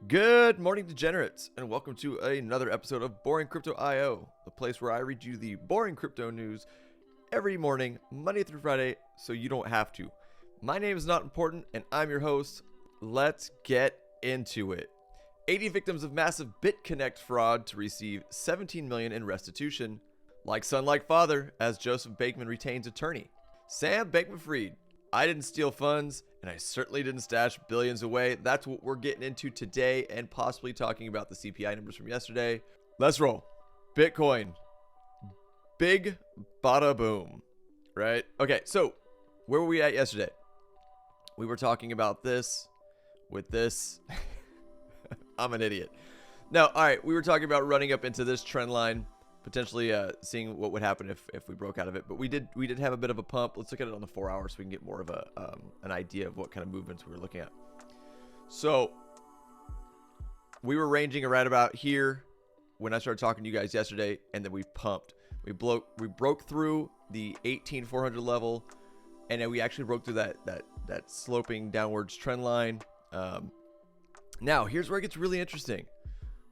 Good morning, degenerates, and welcome to another episode of Boring Crypto IO, the place where I read you the boring crypto news every morning, Monday through Friday, so you don't have to. My name is Not Important, and I'm your host. Let's get into it. 80 victims of massive Bitconnect fraud to receive $17 million in restitution. Like son, like father, as Joseph Bankman retains attorney. Sam Bankman-Fried. I didn't steal funds, and I certainly didn't stash billions away. That's what we're getting into today, and possibly talking about the CPI numbers from yesterday. Let's roll. Bitcoin. Big bada boom. Right? Okay, so where were we at yesterday? We were talking about this with this. I'm an idiot. No, all right, we were talking about running up into this trend line, potentially seeing what would happen if we broke out of it. But we did have a bit of a pump. Let's look at it on the 4 hours so we can get more of an idea of what kind of movements we were looking at. So we were ranging right about here when I started talking to you guys yesterday, and then we pumped. We broke through the 18,400 level, and then we actually broke through that sloping downwards trend line. Now here's where it gets really interesting.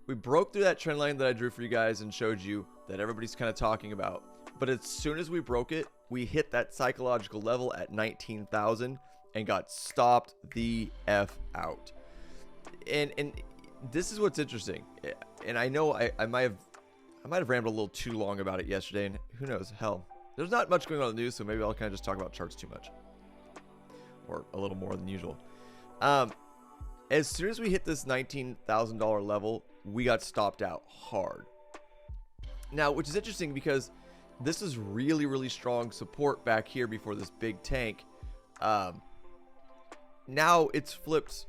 We broke through that trend line that I drew for you guys and showed you that everybody's kind of talking about. But as soon as we broke it, we hit that psychological level at 19,000 and got stopped the F out. And this is what's interesting. And I know I might have rambled a little too long about it yesterday, and who knows, hell, there's not much going on in the news, so maybe I'll kind of just talk about charts too much. Or a little more than usual. As soon as we hit this $19,000 level, we got stopped out hard. Now, which is interesting because this is really, really strong support back here before this big tank. Now it's flipped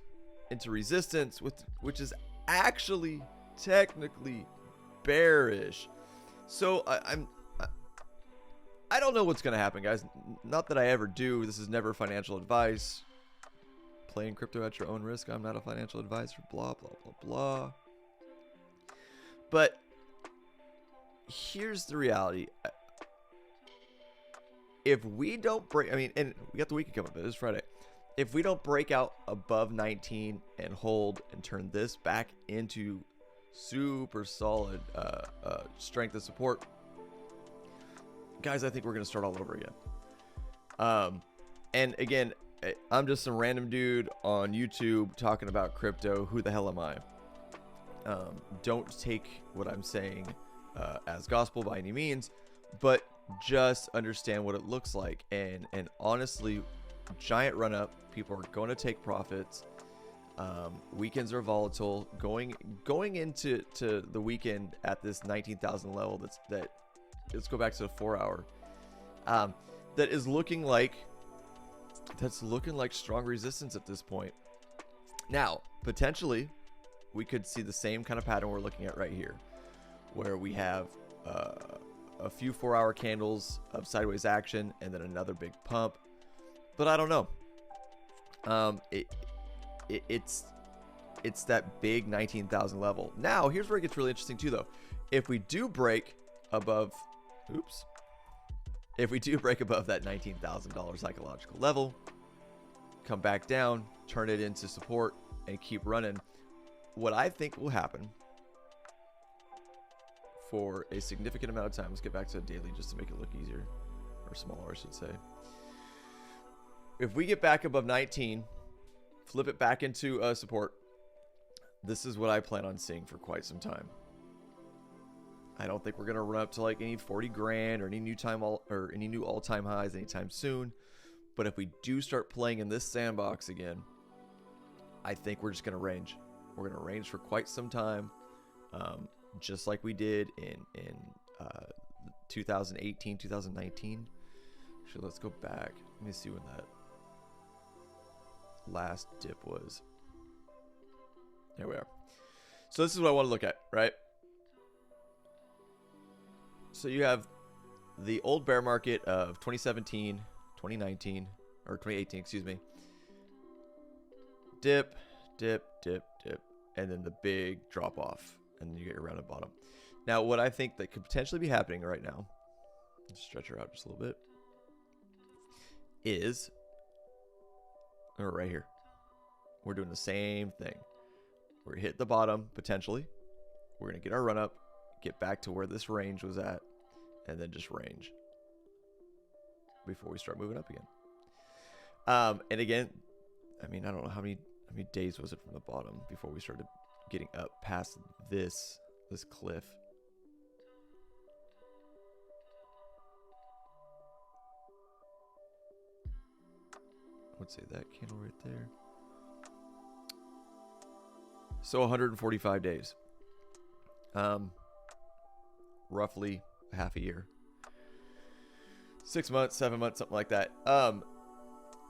into resistance, which is actually technically bearish. So I don't know what's going to happen, guys. Not that I ever do. This is never financial advice. Playing crypto at your own risk. I'm not a financial advisor. Blah, blah, blah, blah. But here's the reality. If we don't break, and we got the weekend coming up. It is Friday. If we don't break out above 19 and hold and turn this back into super solid strength of support, guys, I think we're going to start all over again. And again, I'm just some random dude on YouTube talking about crypto. Who the hell am I? Don't take what I'm saying as gospel by any means, but just understand what it looks like. And honestly, giant run up, people are going to take profits. Weekends are volatile. Going into the weekend at this 19,000 level. Let's go back to the 4 hour. That is looking like. That's looking like strong resistance at this point. Now, potentially, we could see the same kind of pattern we're looking at right here, where we have a few 4 hour candles of sideways action and then another big pump. But I don't know. It's that big 19,000 level. Now, here's where it gets really interesting too, though. If we do break above, if we do break above that $19,000 psychological level, come back down, turn it into support, and keep running, what I think will happen for a significant amount of time, let's get back to the daily just to make it look easier, or smaller, I should say. If we get back above 19, flip it back into support, this is what I plan on seeing for quite some time. I don't think we're gonna run up to like any 40 grand or any new all-time highs anytime soon. But if we do start playing in this sandbox again, I think we're just gonna range. We're gonna range for quite some time, just like we did in 2018, 2019. Actually, let's go back. Let me see when that last dip was. There we are. So this is what I want to look at, right? So you have the old bear market of 2017, 2019, or 2018, excuse me. Dip, dip, dip, dip, and then the big drop off, and then you get your rounded bottom. Now, what I think that could potentially be happening right now, let's stretch her out just a little bit, is, or right here, we're doing the same thing. We're going to hit the bottom, potentially. We're going to get our run up, get back to where this range was at, and then just range before we start moving up again. And again, I mean, I don't know how many days was it from the bottom before we started getting up past this cliff. I would say that candle right there. So 145 days. Roughly half a year. 6 months, 7 months, something like that.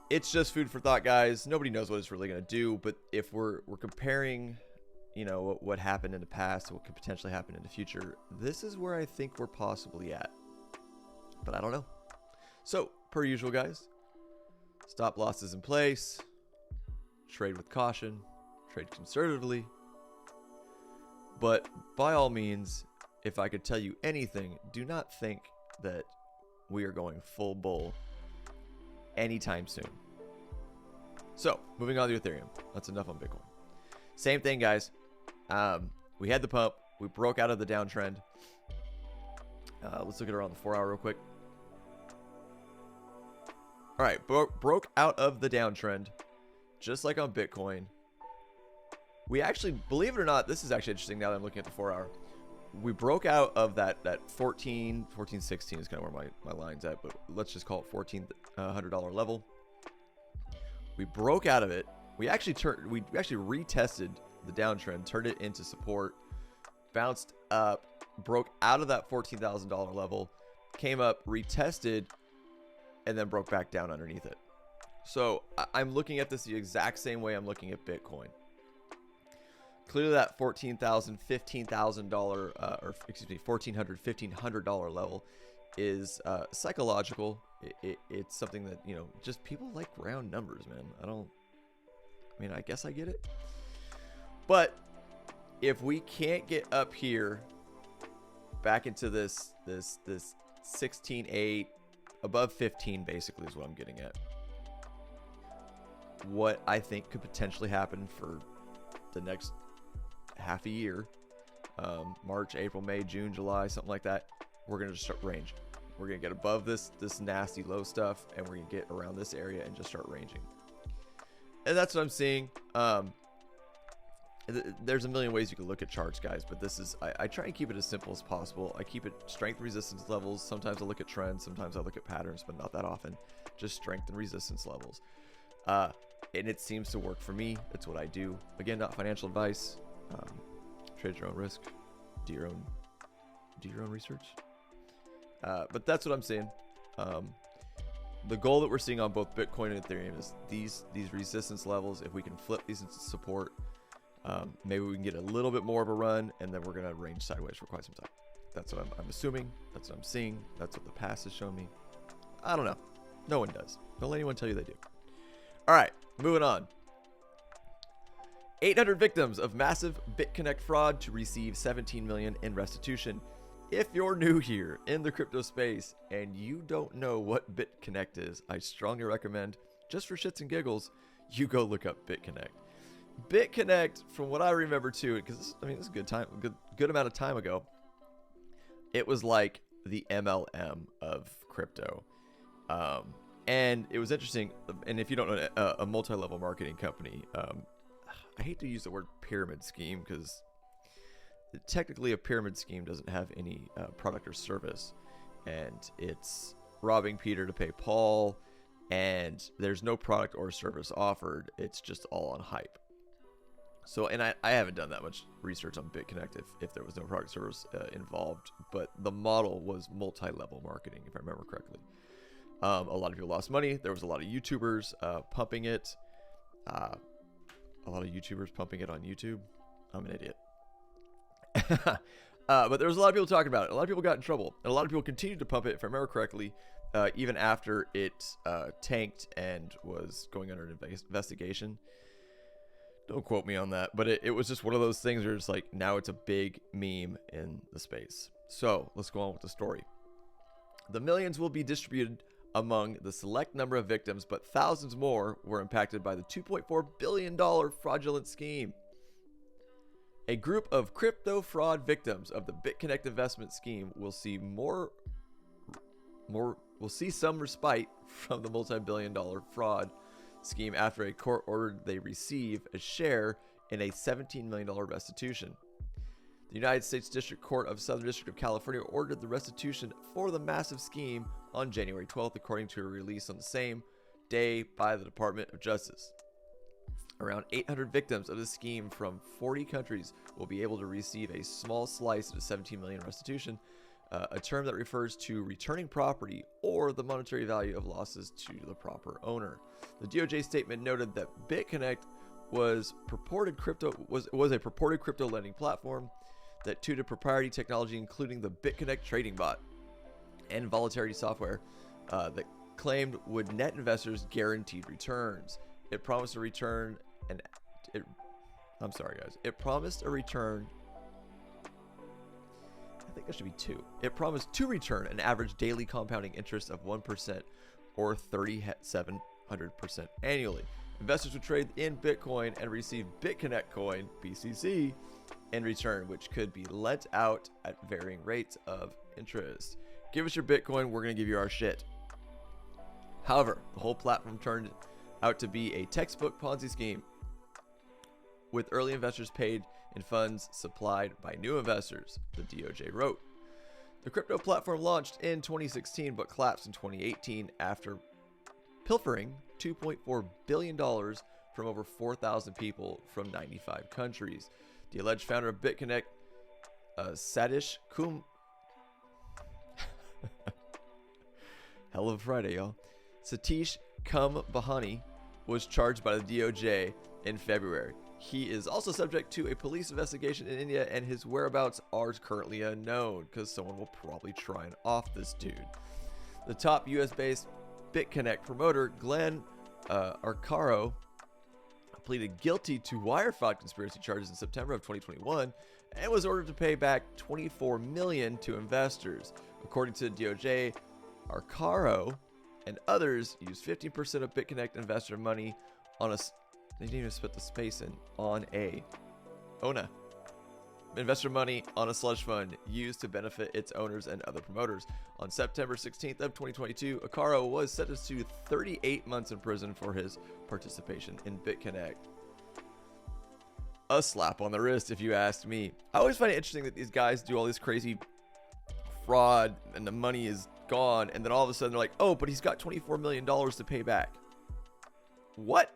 It's just food for thought, guys. Nobody knows what it's really going to do, but if we're comparing, you know, what happened in the past, what could potentially happen in the future, this is where I think we're possibly at. But I don't know. So, per usual, guys, stop losses in place, trade with caution, trade conservatively. But by all means, if I could tell you anything, do not think that we are going full bull anytime soon. So, moving on to Ethereum. That's enough on Bitcoin. Same thing, guys. We had the pump. We broke out of the downtrend. Let's look at it on the 4-hour real quick. All right, broke out of the downtrend, just like on Bitcoin. We actually, believe it or not, this is actually interesting now that I'm looking at the 4-hour. We broke out of that 1416 is kind of where my line's at, but let's just call it $1,400 level. We broke out of it. We actually retested the downtrend, turned it into support, bounced up, broke out of that $14,000 level, came up, retested, and then broke back down underneath it. So I'm looking at this the exact same way I'm looking at Bitcoin. Clearly that $14,000, $15,000, or excuse me, $1,400, $1,500 level is psychological. It's something that, you know, just people like round numbers, man. I guess I get it. But if we can't get up here back into this 16.8, above 15 basically is what I'm getting at. What I think could potentially happen for the next half a year, March, April, May, June, July, something like that, we're going to just start range. We're going to get above this nasty low stuff, and we're going to get around this area and just start ranging. And that's what I'm seeing. There's a million ways you can look at charts, guys, but this is, I try and keep it as simple as possible. I keep it strength resistance levels. Sometimes I look at trends, sometimes I look at patterns, but not that often. Just strength and resistance levels. And it seems to work for me. It's what I do. Again, not financial advice. Trade your own risk. Do your own research. But that's what I'm saying. The goal that we're seeing on both Bitcoin and Ethereum is these resistance levels. If we can flip these into support, maybe we can get a little bit more of a run, and then we're going to range sideways for quite some time. That's what I'm assuming. That's what I'm seeing. That's what the past has shown me. I don't know. No one does. Don't let anyone tell you they do. All right, moving on. 800 victims of massive Bitconnect fraud to receive $17 million in restitution. If you're new here in the crypto space and you don't know what Bitconnect is, I strongly recommend, just for shits and giggles, you go look up Bitconnect. Bitconnect, from what I remember too, because this is a good amount of time ago, it was like the MLM of crypto. And it was interesting. And if you don't know, a multi-level marketing company, I hate to use the word pyramid scheme because technically a pyramid scheme doesn't have any product or service, and it's robbing Peter to pay Paul, and there's no product or service offered. It's just all on hype. So, and I haven't done that much research on Bitconnect if there was no product service involved, but the model was multi-level marketing, if I remember correctly. A lot of people lost money. There was a lot of YouTubers pumping it. A lot of YouTubers pumping it on YouTube. I'm an idiot. But there was a lot of people talking about it. A lot of people got in trouble. And a lot of people continued to pump it, if I remember correctly, even after it tanked and was going under investigation. Don't quote me on that. But it was just one of those things where it's like, now it's a big meme in the space. So let's go on with the story. The millions will be distributed among the select number of victims, but thousands more were impacted by the $2.4 billion fraudulent scheme. A group of crypto fraud victims of the Bitconnect investment scheme will see some respite from the multi-billion-dollar fraud scheme after a court ordered they receive a share in a $17 million restitution. The United States District Court of Southern District of California ordered the restitution for the massive scheme on January 12th, according to a release on the same day by the Department of Justice. Around 800 victims of the scheme from 40 countries will be able to receive a small slice of the $17 million restitution, a term that refers to returning property or the monetary value of losses to the proper owner. The DOJ statement noted that Bitconnect was a purported crypto lending platform that tutored proprietary technology, including the Bitconnect trading bot and volatility software that claimed would net investors guaranteed returns. It promised a return It promised a return. I think that should be 2. It promised to return an average daily compounding interest of 1% or 3,700% annually. Investors would trade in Bitcoin and receive Bitconnect coin, BCC, in return, which could be lent out at varying rates of interest. Give us your Bitcoin, we're going to give you our shit. However, the whole platform turned out to be a textbook Ponzi scheme, with early investors paid in funds supplied by new investors, the DOJ wrote. The crypto platform launched in 2016 but collapsed in 2018 after pilfering $2.4 billion from over 4,000 people from 95 countries. The alleged founder of Bitconnect, Satish Kum... Hell of a Friday, y'all. Satish Kumbhani was charged by the DOJ in February. He is also subject to a police investigation in India, and his whereabouts are currently unknown because someone will probably try and off this dude. The top US-based Bitconnect promoter, Glenn Arcaro, pleaded guilty to wire fraud conspiracy charges in September of 2021 and was ordered to pay back $24 million to investors. According to the DOJ, Arcaro and others used 15% of Bitconnect investor money on a... They didn't even split the space in. ONA. Investor money on a slush fund used to benefit its owners and other promoters. On September 16th of 2022, Arcaro was sentenced to 38 months in prison for his participation in Bitconnect. A slap on the wrist, if you ask me. I always find it interesting that these guys do all this crazy fraud and the money is gone, and then all of a sudden they're like, oh, but he's got $24 million to pay back. What?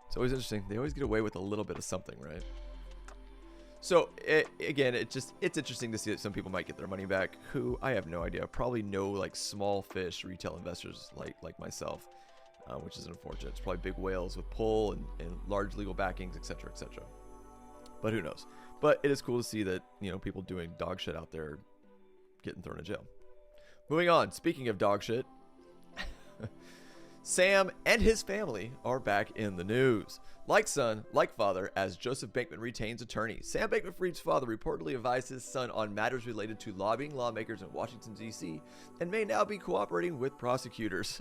It's always interesting. They always get away with a little bit of something, right? So again, it's interesting to see that some people might get their money back who I have no idea. Probably no like small fish retail investors like myself, which is unfortunate. It's probably big whales with pull and large legal backings, etc., etc. But who knows? But it is cool to see that, you know, people doing dog shit out there getting thrown in jail. Moving on. Speaking of dog shit, Sam and his family are back in the news. Like son, like father, as Joseph Bankman retains attorney. Sam Bankman-Fried's father reportedly advised his son on matters related to lobbying lawmakers in Washington, D.C., and may now be cooperating with prosecutors.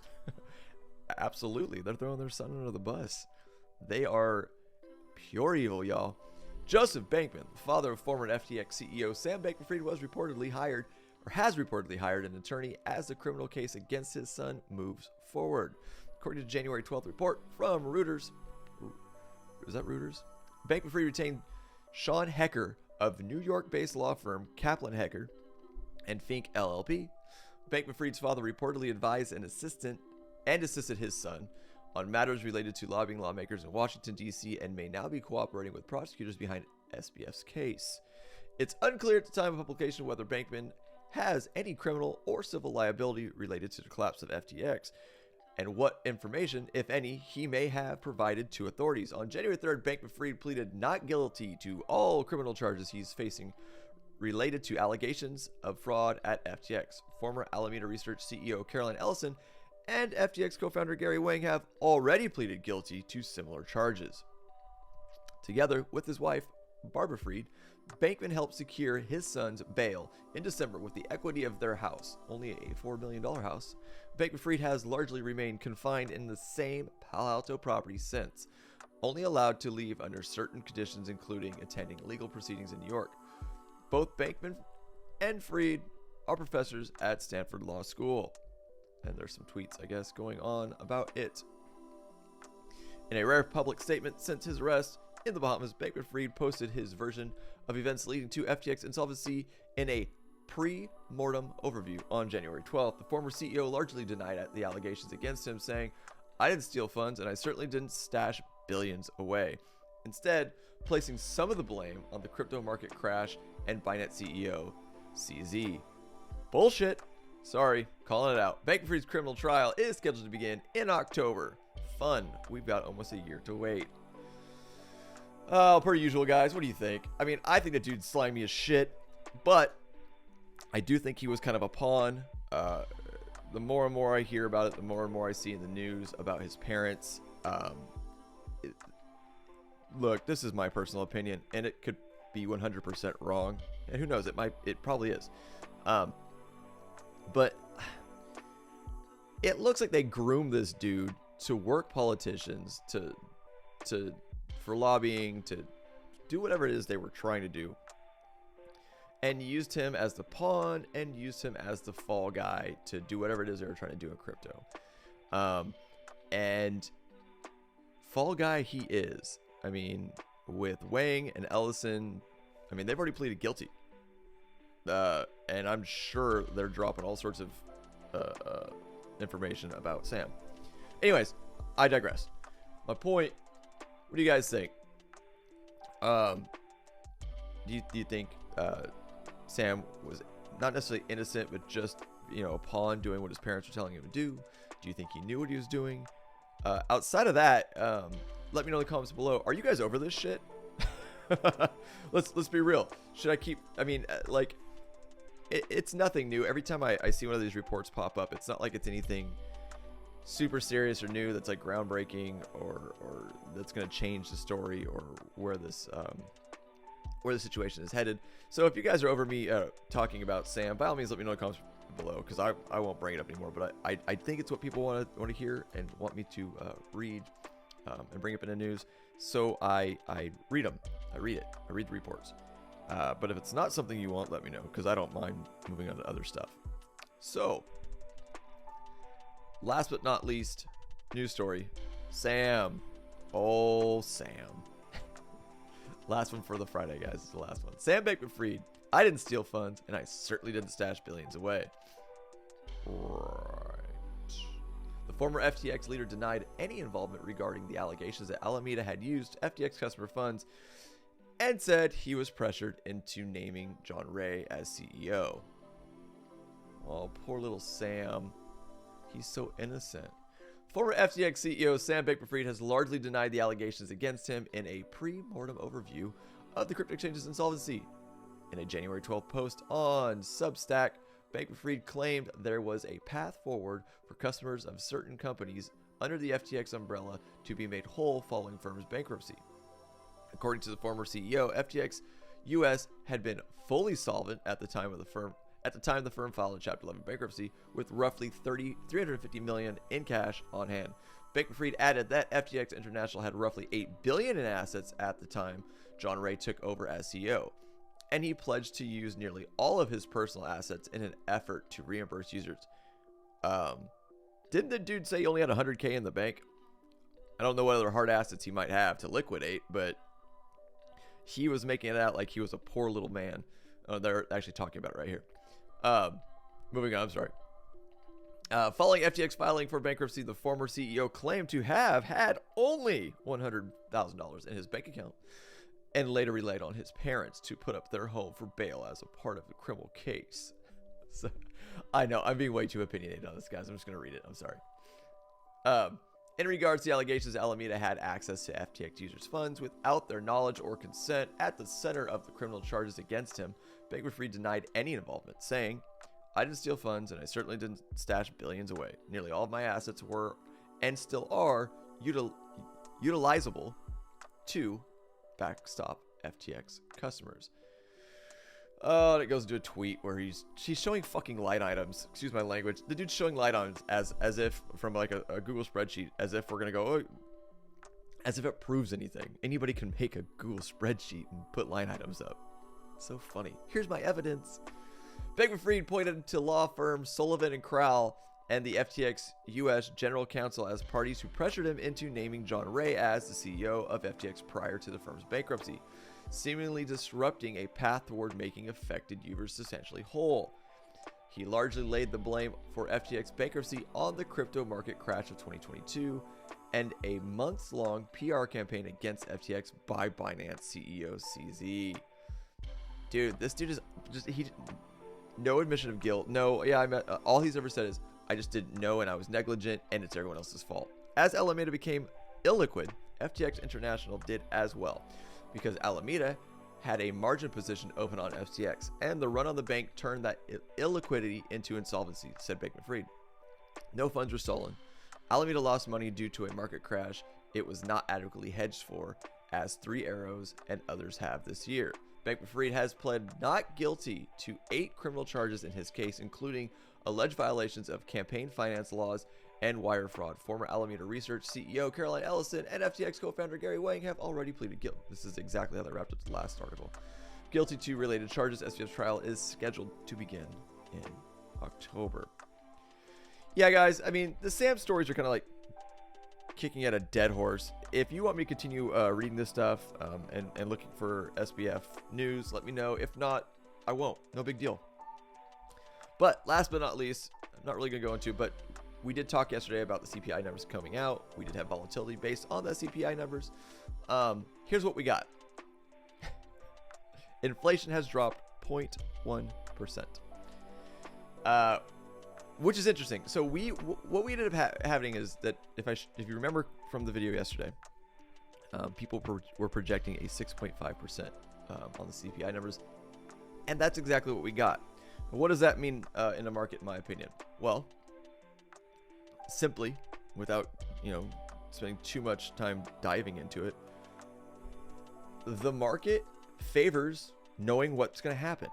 Absolutely. They're throwing their son under the bus. They are pure evil, y'all. Joseph Bankman, the father of former FTX CEO Sam Bankman-Fried, has reportedly hired an attorney as the criminal case against his son moves forward. According to January 12th report from Reuters, is that Reuters? Bankman-Fried retained Sean Hecker of New York-based law firm Kaplan Hecker and Fink LLP. Bankman-Fried's father reportedly advised and assisted his son on matters related to lobbying lawmakers in Washington, D.C., and may now be cooperating with prosecutors behind SBF's case. It's unclear at the time of publication whether Bankman has any criminal or civil liability related to the collapse of FTX, and what information, if any, he may have provided to authorities. On January 3rd, Bankman-Fried pleaded not guilty to all criminal charges he's facing related to allegations of fraud at FTX. Former Alameda Research CEO Caroline Ellison and FTX co-founder Gary Wang have already pleaded guilty to similar charges. Together with his wife, Barbara Fried, Bankman helped secure his son's bail in December with the equity of their house, only a $4 million house. Bankman-Fried has largely remained confined in the same Palo Alto property since. only allowed to leave under certain conditions, including attending legal proceedings in New York. Both Bankman and Fried are professors at Stanford Law School. And there's some tweets, I guess, going on about it. In a rare public statement since his arrest in the Bahamas, Bankman-Fried posted his version of events leading to FTX insolvency in a pre-mortem overview on January 12th. The former CEO largely denied the allegations against him, saying, "I didn't steal funds, and I certainly didn't stash billions away," instead placing some of the blame on the crypto market crash and Binance CEO CZ. Bullshit. Sorry, calling it out. Bankman-Fried's criminal trial is scheduled to begin in October. Fun. We've got almost a year to wait. Oh, per usual, guys. What do you think? I mean, I think the dude's slimy as shit, but I do think he was kind of a pawn. The more and more I hear about it, the more and more I see in the news about his parents. Look, this is my personal opinion, and it could be 100% wrong. And who knows? It probably is. But it looks like they groomed this dude to work politicians, for lobbying, to do whatever it is they were trying to do, and used him as the pawn and used him as the fall guy to do whatever it is they were trying to do in crypto. And fall guy he is. I mean, with Wang and Ellison, I mean, they've already pleaded guilty. And I'm sure they're dropping all sorts of information about Sam. Anyways, I digress. My point, what do you guys think? Do you think Sam was not necessarily innocent, but just, a pawn doing what his parents were telling him to do? Do you think he knew what he was doing? Outside of that, let me know in the comments below. Are you guys over this shit? Let's be real. Should I keep, it's nothing new. Every time I see one of these reports pop up, it's not like it's anything super serious or new that's like groundbreaking or that's going to change the story or where the situation is headed. So if you guys are over me talking about Sam, by all means let me know in the comments below, because I won't bring it up anymore. But I think it's what people want to hear and want me to read and bring up in the news. So I read them. I read it. I read the reports. But if it's not something you want, let me know, because I don't mind moving on to other stuff. So, last but not least, news story. Sam. Oh, Sam. Last one for the Friday, guys. It's the last one. Sam Bankman-Fried. I didn't steal funds, and I certainly didn't stash billions away. Right. The former FTX leader denied any involvement regarding the allegations that Alameda had used FTX customer funds and said he was pressured into naming John Ray as CEO. Oh, poor little Sam. He's so innocent. Former FTX CEO Sam Bankman-Fried has largely denied the allegations against him in a pre-mortem overview of the crypto exchange's insolvency. In a January 12th post on Substack, Bankman-Fried claimed there was a path forward for customers of certain companies under the FTX umbrella to be made whole following firm's bankruptcy. According to the former CEO, FTX US had been fully solvent at the time the firm filed a Chapter 11 bankruptcy with roughly $350 million in cash on hand. Bankman-Fried added that FTX International had roughly $8 billion in assets at the time John Ray took over as CEO, and he pledged to use nearly all of his personal assets in an effort to reimburse users. Didn't the dude say he only had $100K in the bank? I don't know what other hard assets he might have to liquidate, but he was making it out like he was a poor little man. They're actually talking about it right here. Moving on, I'm sorry. Following FTX filing for bankruptcy, the former CEO claimed to have had only $100,000 in his bank account and later relied on his parents to put up their home for bail as a part of the criminal case. So, I know, I'm being way too opinionated on this, guys. I'm just going to read it. I'm sorry. In regards to the allegations, Alameda had access to FTX users' funds without their knowledge or consent. At the center of the criminal charges against him, Bankman-Fried denied any involvement, saying, "I didn't steal funds, and I certainly didn't stash billions away. Nearly all of my assets were, and still are, utilizable to backstop FTX customers." Oh, and it goes into a tweet where he's showing fucking line items. Excuse my language. The dude's showing line items as if from like a Google spreadsheet, as if we're gonna go, oh, As if it proves anything. Anybody can make a Google spreadsheet and put line items up. So funny. Here's my evidence. Bankman-Fried pointed to law firm Sullivan and Crowell and the FTX US General Counsel as parties who pressured him into naming John Ray as the CEO of FTX prior to the firm's bankruptcy, seemingly disrupting a path toward making affected users substantially whole. He largely laid the blame for FTX bankruptcy on the crypto market crash of 2022 and a months-long PR campaign against FTX by Binance CEO CZ. Dude, this dude is just no admission of guilt. No, yeah, all he's ever said is, I just didn't know and I was negligent and it's everyone else's fault. As Alameda became illiquid, FTX International did as well, because Alameda had a margin position open on FTX, and the run on the bank turned that illiquidity into insolvency, said Bankman-Fried. No funds were stolen. Alameda lost money due to a market crash it was not adequately hedged for, as Three Arrows and others have this year. Bankman-Fried has pled not guilty to 8 criminal charges in his case, including alleged violations of campaign finance laws and wire fraud. Former Alameda Research CEO Caroline Ellison and FTX co-founder Gary Wang have already pleaded guilty. This is exactly how they wrapped up the last article. Guilty to related charges. SBF's trial is scheduled to begin in October. Yeah, guys, I mean, the Sam stories are kind of like kicking at a dead horse. If you want me to continue reading this stuff and looking for SBF news, let me know. If not, I won't. No big deal. But last but not least, I'm not really going to go into, but we did talk yesterday about the CPI numbers coming out. We did have volatility based on the CPI numbers. Here's what we got. Inflation has dropped 0.1%, which is interesting. So what we ended up having is that if you remember from the video yesterday, people were projecting a 6.5% on the CPI numbers, and that's exactly what we got. What does that mean in a market, in my opinion? Well, simply, without spending too much time diving into it, the market favors knowing what's going to happen.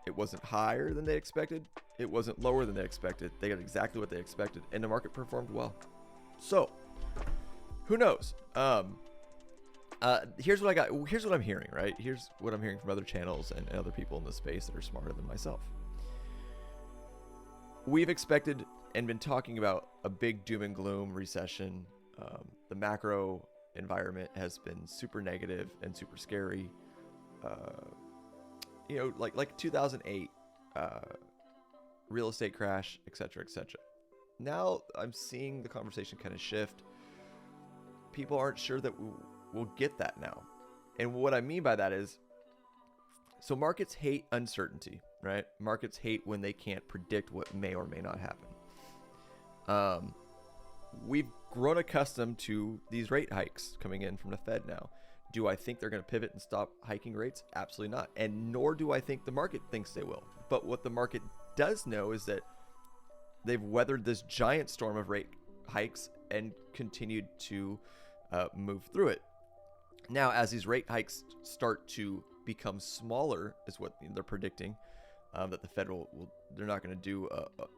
It wasn't higher than they expected. It wasn't lower than they expected. They got exactly what they expected, and the market performed well. So, who knows? Here's what I got. Here's what I'm hearing, right? Here's what I'm hearing from other channels and other people in the space that are smarter than myself. We've expected and been talking about a big doom and gloom recession. The macro environment has been super negative and super scary. Like 2008, real estate crash, etc., etc. Now I'm seeing the conversation kind of shift. People aren't sure that we'll get that now. And what I mean by that is, so markets hate uncertainty, right? Markets hate when they can't predict what may or may not happen. We've grown accustomed to these rate hikes coming in from the Fed now. Do I think they're going to pivot and stop hiking rates? Absolutely not. And nor do I think the market thinks they will. But what the market does know is that they've weathered this giant storm of rate hikes and continued to move through it. Now, as these rate hikes start to become smaller, is what they're predicting, that the Fed they're not going to do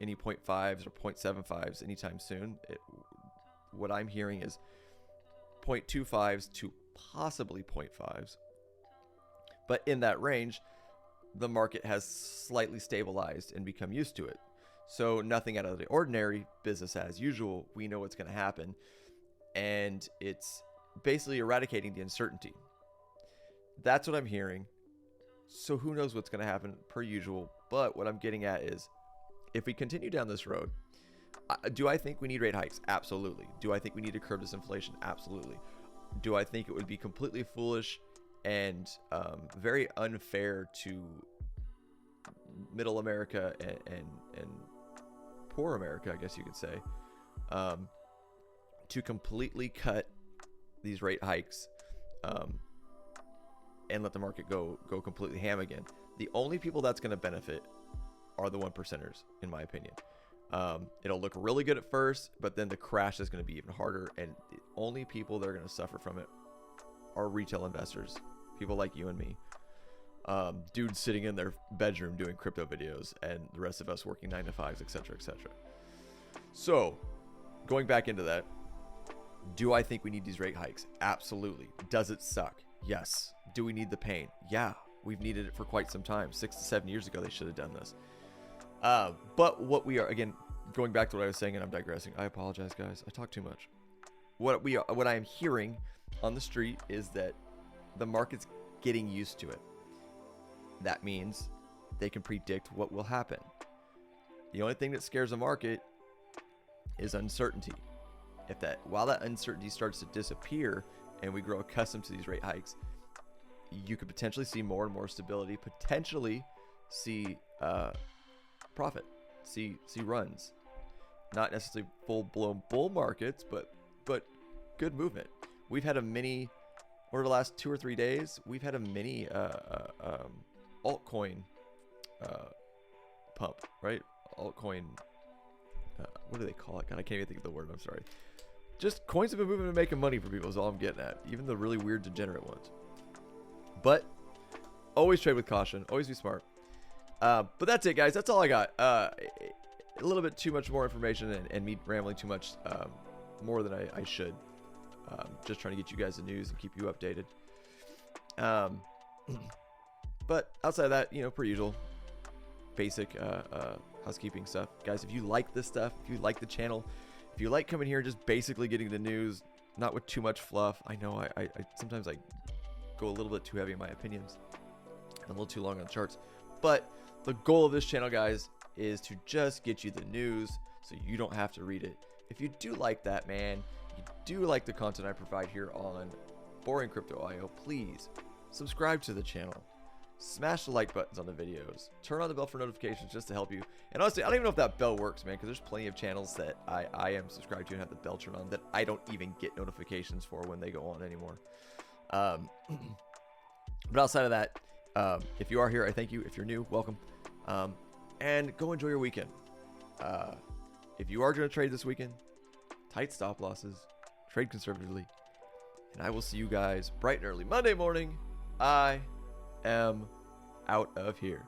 any 0.5s or 0.75s anytime soon. What I'm hearing is 0.25s to possibly 0.5s. But in that range, the market has slightly stabilized and become used to it. So nothing out of the ordinary, business as usual. We know what's going to happen. And it's basically eradicating the uncertainty. That's what I'm hearing. So who knows what's going to happen per usual. But what I'm getting at is, if we continue down this road, do I think we need rate hikes? Absolutely. Do I think we need to curb this inflation? Absolutely. Do I think it would be completely foolish and very unfair to middle America and poor America, I guess you could say, to completely cut these rate hikes and let the market go completely ham again? The only people that's going to benefit are the 1%ers, in my opinion. It'll look really good at first, but then the crash is going to be even harder, and the only people that are going to suffer from it are retail investors, people like you and me, dudes sitting in their bedroom doing crypto videos, and the rest of us working 9 to 5s, etc., etc. So, going back into that, Do I think we need these rate hikes? Absolutely. Does it suck? Yes. Do we need the pain? Yeah. We've needed it for quite some time. 6 to 7 years ago, they should have done this. But what we are, again, going back to what I was saying, and I'm digressing. I apologize, guys. I talk too much. What I am hearing on the street is that the market's getting used to it. That means they can predict what will happen. The only thing that scares the market is uncertainty. While that uncertainty starts to disappear and we grow accustomed to these rate hikes, you could potentially see more and more stability, potentially see profit, see runs. Not necessarily full-blown bull markets, but good movement. We've had a mini, over the last 2 or 3 days, we've had a mini altcoin pump, right? Altcoin, what do they call it? God, I can't even think of the word. I'm sorry. Just coins have been moving and making money for people is all I'm getting at. Even the really weird degenerate ones. But always trade with caution. Always be smart. But that's it, guys. That's all I got. A little bit too much more information and me rambling too much more than I should. Just trying to get you guys the news and keep you updated. But outside of that, per usual, basic housekeeping stuff. Guys, if you like this stuff, if you like the channel, if you like coming here and just basically getting the news, not with too much fluff. I know I sometimes I go a little bit too heavy in my opinions and a little too long on charts. But the goal of this channel, guys, is to just get you the news so you don't have to read it. If you do like that, man, you do like the content I provide here on Boring Crypto IO, please subscribe to the channel. Smash the like buttons on the videos. Turn on the bell for notifications just to help you. And honestly, I don't even know if that bell works, man, because there's plenty of channels that I am subscribed to and have the bell turned on that I don't even get notifications for when they go on anymore. But outside of that, if you are here, I thank you. If you're new, welcome. And go enjoy your weekend. If you are going to trade this weekend, tight stop losses, trade conservatively, and I will see you guys bright and early Monday morning. I am out of here.